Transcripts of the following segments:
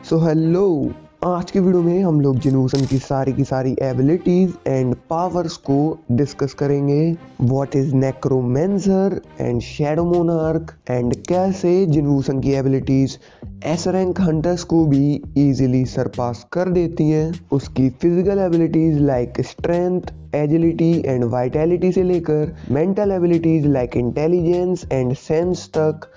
So hello, आज की video में हम लोग जिनवूसन की सारी एबिलिटीज एंड पावर्स को डिस्कस करेंगे। What is necromancer and shadow monarch and कैसे जिनवूसन की एबिलिटीज एस रैंक हंटर्स को भी इजीली सरपास कर देती हैं। उसकी physical abilities like strength, agility and vitality से लेकर mental abilities like intelligence and sense तक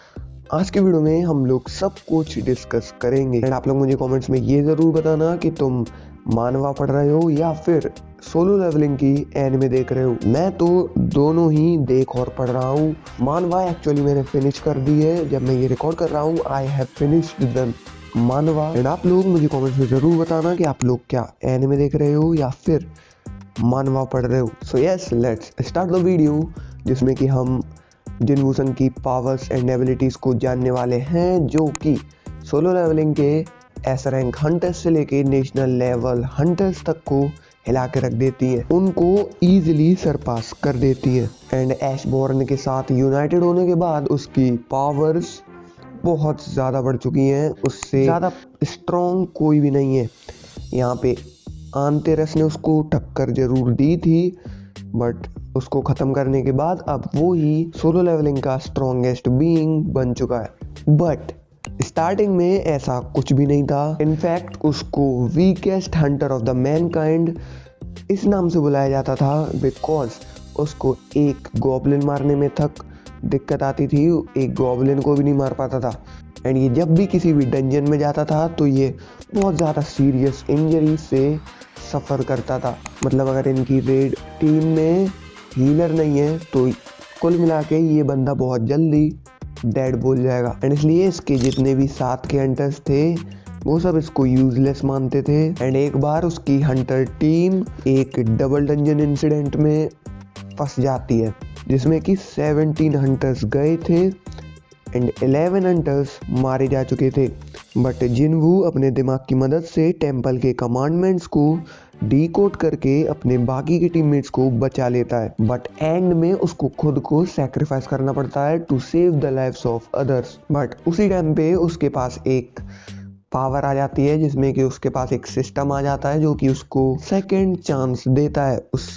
आज के वीडियो में हम लोग सब कुछ डिस्कस करेंगे। एंड आप लोग मुझे कमेंट्स में ये ज़रूर बताना कि तुम मानवा पढ़ रहे हो या फिर सोलो लेवलिंग की एनिमे देख रहे हो। मैं तो दोनों ही देख और पढ़ रहा हूँ। मानवा एक्चुअली मैंने फिनिश कर दी है, जब मैं ये रिकॉर्ड कर रहा हूँ आई हैव फिनिश्ड द मानवा। एंड आप लोग मुझे कमेंट्स में ज़रूर बताना कि आप लोग क्या एनिमे देख रहे हो या फिर मानवा पढ़ रहे हो। So yes, let's start the video, जिसमें कि हम जिनवूसन की पावर्स एंड एबिलिटीज़ को जानने वाले हैं, जो कि सोलो लेवलिंग के एस रैंक हंटर्स से लेके नेशनल लेवल हंटर्स तक को हिला के रख देती हैं, उनको ईजिली सरपास कर देती हैं। एंड ऐशबॉर्न के साथ यूनाइटेड होने के बाद उसकी पावर्स बहुत ज़्यादा बढ़ चुकी हैं, उससे ज़्यादा स्ट्रॉन्ग कोई भी नहीं है। यहाँ पे आंतेरस ने उसको टक्कर जरूर दी थी, बट उसको ख़त्म करने के बाद अब वो ही सोलो लेवलिंग का स्ट्रॉन्गेस्ट बीइंग बन चुका है। बट स्टार्टिंग में ऐसा कुछ भी नहीं था। इनफैक्ट उसको weakest Hunter of the Mankind इस नाम से बुलाया जाता था बिकॉज उसको एक गॉब्लिन मारने में तक दिक्कत आती थी, एक गॉब्लिन को भी नहीं मार पाता था। एंड ये जब भी किसी भी डंजन में जाता था तो ये बहुत ज़्यादा सीरियस इंजरी से सफ़र करता था। मतलब अगर इनकी रेड टीम में हीलर नहीं है तो कुल मिला के ये बंदा बहुत जल्दी डेड बोल जाएगा। एंड इसलिए इसके जितने भी साथ के हंटर्स थे वो सब इसको यूजलेस मानते थे। एंड एक बार उसकी हंटर टीम एक डबल डंजन इंसिडेंट में फंस जाती है, जिसमें कि 17 हंटर्स गए थे एंड 11 हंटर्स मारे जा चुके थे। बट जिनवू अपने दिमाग की मदद से टेम्पल के कमांडमेंट्स को डीकोड करके अपने बाकी के टीममेट्स को बचा लेता है। बट एंड में उसको खुद को सैक्रिफाइस करना पड़ता है to save the lives of others. But उसी टाइम पे उसके पास एक पावर आ जाती है, जिसमें कि उसके पास एक सिस्टम आ जाता है जो कि उसको सेकेंड चांस देता है। उस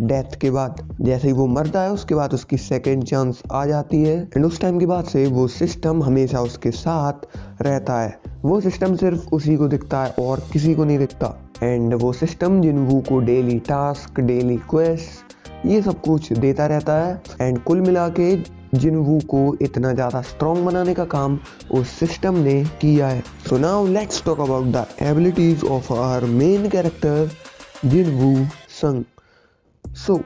डेथ के बाद जैसे ही वो मरता है उसके बाद उसकी सेकेंड चांस आ जाती है। एंड उस टाइम के बाद से वो सिस्टम हमेशा उसके साथ रहता है। वो सिस्टम सिर्फ उसी को दिखता है और किसी को नहीं दिखता। एंड वो सिस्टम जिनवू को डेली टास्क, डेली क्वेस्ट, ये सब कुछ देता रहता है। एंड कुल मिला के जिनवू को इतना ज़्यादा स्ट्रॉन्ग बनाने का काम उस सिस्टम ने किया है। So now let's talk about the abilities of our main character Jinwoo Sung. So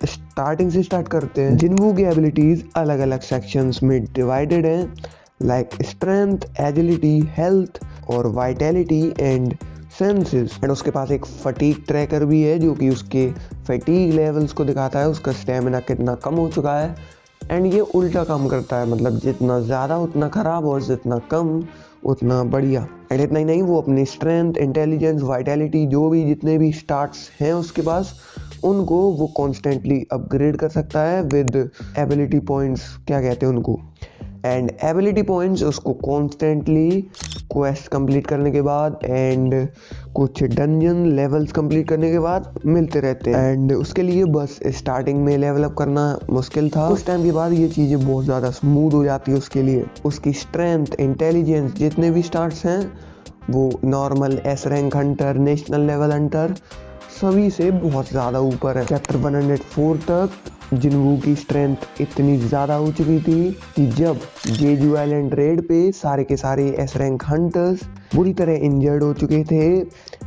starting से स्टार्ट करते हैं। जिनवू की एबिलिटीज अलग अलग सेक्शंस में डिवाइडेड हैं, लाइक स्ट्रेंथ, एजिलिटी, हेल्थ और वाइटैलिटी एंड सेंसेस। एंड उसके पास एक फटीग ट्रैकर भी है जो कि उसके फटीग लेवल्स को दिखाता है, उसका स्टेमिना कितना कम हो चुका है। एंड ये उल्टा काम करता है, मतलब जितना ज़्यादा उतना ख़राब और जितना कम उतना बढ़िया। एंड इतना ही नहीं, वो अपनी स्ट्रेंथ, इंटेलिजेंस, वाइटैलिटी जो भी जितने भी स्टार्ट्स हैं उसके पास, उनको वो कॉन्स्टेंटली अपग्रेड कर सकता है विद एबिलिटी पॉइंट्स, क्या कहते हैं उनको। एंड एबिलिटी पॉइंट्स उसको कॉन्स्टेंटली क्वेस्ट कंप्लीट करने के बाद एंड कुछ डंजन लेवल्स कंप्लीट करने के बाद मिलते रहते हैं। एंड उसके लिए बस स्टार्टिंग में लेवल अप करना मुश्किल था, उस टाइम के बाद ये चीज़ें बहुत ज़्यादा स्मूथ हो जाती है उसके लिए। उसकी स्ट्रेंथ, इंटेलिजेंस जितने भी स्टार्ट्स हैं वो normal S rank Hunter, national level Hunter सभी से बहुत ज़्यादा ऊपर है। चैप्टर 104 तक जिनवू की स्ट्रेंथ इतनी ज़्यादा हो चुकी थी कि जब जेजू आइलैंड रेड पे सारे के सारे एस रैंक हंटर्स बुरी तरह इंजर्ड हो चुके थे,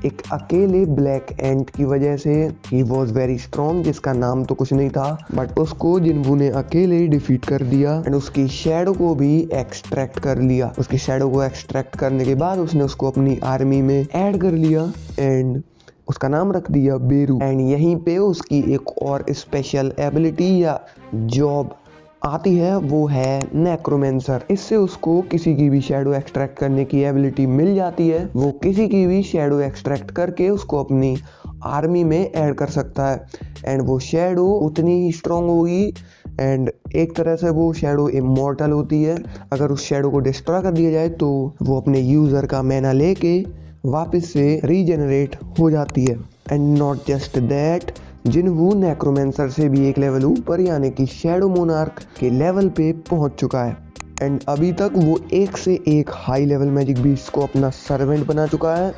एक अकेले ब्लैक एंट की वजह से। ही वॉज वेरी स्ट्रॉन्ग, जिसका नाम तो कुछ नहीं था, बट उसको जिनवू ने अकेले डिफीट कर दिया। एंड उसकी शैडो को भी एक्सट्रैक्ट कर लिया। उसकी शैडो को एक्सट्रैक्ट करने के बाद उसने उसको अपनी आर्मी में ऐड कर लिया एंड उसका नाम रख दिया बेरू। एंड यहीं पे उसकी एक और स्पेशल एबिलिटी या जॉब आती है, वो है नेक्रोमेंसर। इससे उसको किसी की भी शैडो एक्सट्रैक्ट करने की एबिलिटी मिल जाती है। वो किसी की भी शैडो एक्सट्रैक्ट करके उसको अपनी आर्मी में ऐड कर सकता है। एंड वो शैडो उतनी ही स्ट्रॉन्ग होगी एंड एक तरह से वो शैडो इमॉर्टल होती है। अगर उस शैडो को डिस्ट्रॉय कर दिया जाए तो वो अपने यूज़र का मैना लेके वापस से रीजेनरेट हो जाती है। And not just that, जिन्हू necromancer से भी एक लेवल ऊपर यानी कि शैडो मोनार्क के लेवल पे पहुंच चुका है। एंड अभी तक वो एक से एक हाई लेवल मैजिक बीस्ट को अपना सर्वेंट बना चुका है,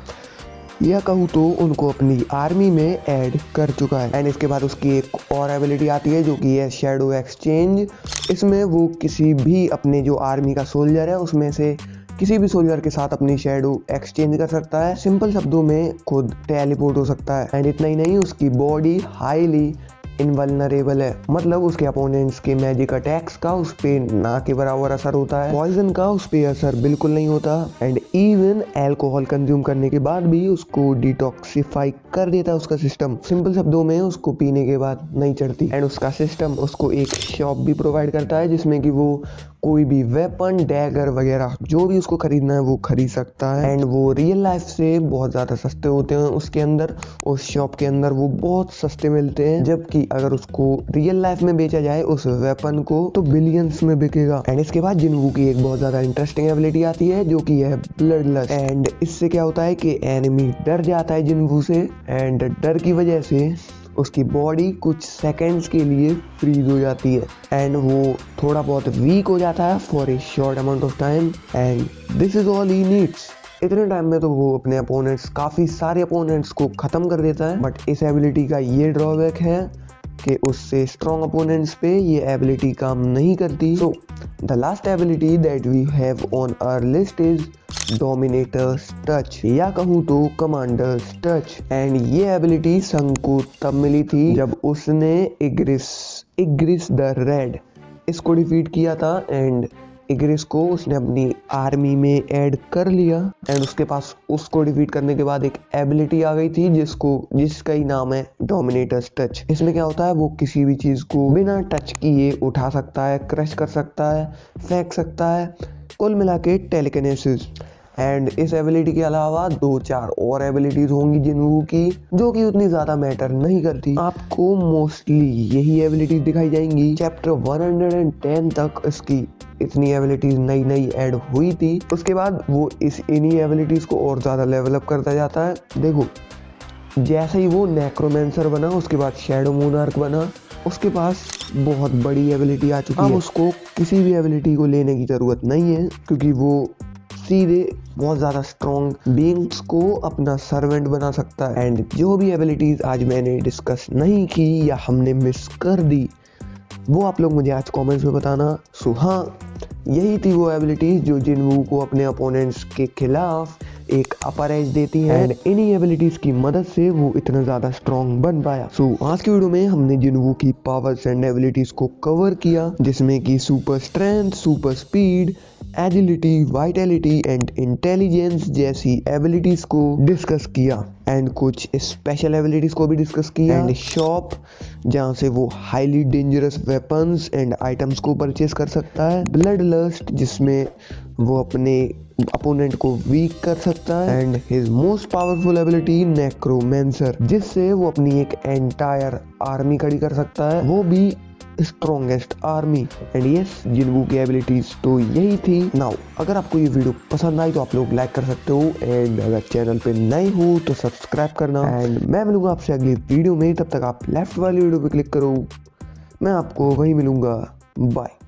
या कहूँ तो उनको अपनी आर्मी में ऐड कर चुका है। एंड इसके बाद उसकी एक और एबिलिटी आती है जो कि है शैडो एक्सचेंज। इसमें वो किसी भी अपने जो आर्मी का सोल्जर है उसमें से किसी भी सोल्जर के साथ अपनी शैडो एक्सचेंज कर सकता है। सिंपल शब्दों में खुद टेलीपोर्ट हो सकता है। एंड इतना ही नहीं, उसकी बॉडी हाईली इनवल्नरेबल है, मतलब उसके अपोनेंट्स के मैजिक अटैक्स का उस पे ना के बराबर असर होता है, पॉइजन का उस पे असर बिल्कुल नहीं होता। एंड इवन अल्कोहल कंज्यूम करने के बाद भी उसको डिटॉक्सिफाई कर देता है उसका सिस्टम। सिंपल शब्दों में उसको पीने के बाद नहीं चढ़ती। एंड उसका सिस्टम उसको एक शॉप भी प्रोवाइड करता है जिसमें कि वो कोई भी वेपन, डैगर वगैरह जो भी उसको खरीदना है वो खरीद सकता है। एंड वो रियल लाइफ से बहुत ज़्यादा सस्ते होते हैं उसके अंदर, उस शॉप के अंदर वो बहुत सस्ते मिलते हैं, जबकि अगर उसको रियल लाइफ में बेचा जाए उस वेपन को तो बिलियंस में बिकेगा। एंड इसके बाद जिन्हू की एक बहुत ज़्यादा इंटरेस्टिंग एबिलिटी आती है जो कि है ब्लड लस्ट। एंड इससे क्या होता है कि एनिमी डर जाता है जिन्हू से, एंड डर की वजह से उसकी बॉडी कुछ सेकंड्स के लिए फ्रीज हो जाती है एंड वो थोड़ा बहुत वीक हो जाता है for a short amount of time. And this is all he needs. इतने टाइम में तो वो अपने अपोनेंट्स, काफ़ी सारे अपोनेंट्स को ख़त्म कर देता है। बट इस एबिलिटी का ये ड्रॉबैक है कि उससे स्ट्रॉन्ग अपोनेंट्स पे ये एबिलिटी काम नहीं करती। So the last ability that we have on our list is dominator's touch, या कहूँ तो कमांडर्स टच। एंड ये एबिलिटी संग को तब मिली थी जब उसने इग्रिस द रेड इसको डिफीट किया था। एंड इग्रिस को उसने अपनी आर्मी में ऐड कर लिया। एंड उसके पास उसको डिफीट करने के बाद एक एबिलिटी आ गई थी जिसका ही नाम है डोमिनेटर्स टच। इसमें क्या होता है, वो किसी भी चीज़ को बिना टच किए उठा सकता है, क्रश कर सकता है, फेंक सकता है, कुल मिला के टेलीकिनेसिस। एंड इस एबिलिटी के अलावा 2-4 और एबिलिटीज होंगी जिन्हू की, जो कि उतनी ज़्यादा मैटर नहीं करती। आपको मोस्टली यही एबिलिटीज दिखाई जाएंगी। चैप्टर 110 तक इसकी इतनी एबिलिटीज नई ऐड हुई थी। उसके बाद वो इन्हीं एबिलिटीज को और ज़्यादा लेवल अप करता जाता है। देखो, जैसे ही वो नेक्रोमेंसर बना, उसके बाद शैडो मोनार्क बना, उसके पास बहुत बड़ी एबिलिटी आ चुकी है। अब उसको किसी भी एबिलिटी को लेने की ज़रूरत नहीं है, क्योंकि वो सीधे बहुत ज़्यादा स्ट्रॉन्ग बीइंग्स को अपना सर्वेंट बना सकता है। एंड जो भी एबिलिटीज़ आज मैंने डिस्कस नहीं की या हमने मिस कर दी, वो आप लोग मुझे आज कमेंट्स में बताना। सो हाँ, यही थी वो एबिलिटीज़ जो जिन्हू को अपने अपोनेंट्स के खिलाफ एक अपर एज देती है। एंड इन्हीं एबिलिटीज़ की मदद से वो इतना ज़्यादा स्ट्रॉन्ग बन पाया। सो आज की वीडियो में हमने जिन्हू की पावर्स एंड एबिलिटीज़ को कवर किया, जिसमें कि super strength, super speed, agility, vitality and intelligence जैसी एबिलिटीज़ को डिस्कस किया। एंड कुछ स्पेशल एबिलिटीज़ को भी डिस्कस किया। एंड शॉप, जहाँ से वो highly dangerous weapons and items को परचेज कर सकता है। ब्लड लस्ट, जिसमें वो अपने अपोनेंट को वीक कर सकता है। And his most powerful ability necromancer, जिससे वो अपनी एक एंटायर आर्मी खड़ी कर सकता है, वो भी स्ट्रॉन्गेस्ट आर्मी। एंड यस, जिन्हू की एबिलिटीज तो यही थी। नाउ अगर आपको ये वीडियो पसंद आई तो आप लोग लाइक कर सकते हो, एंड अगर चैनल पे नए हो तो सब्सक्राइब करना। एंड मैं मिलूंगा आपसे अगली वीडियो में, तब तक आप लेफ्ट वाली वीडियो पे क्लिक करो, मैं आपको वहीं मिलूंगा। बाय।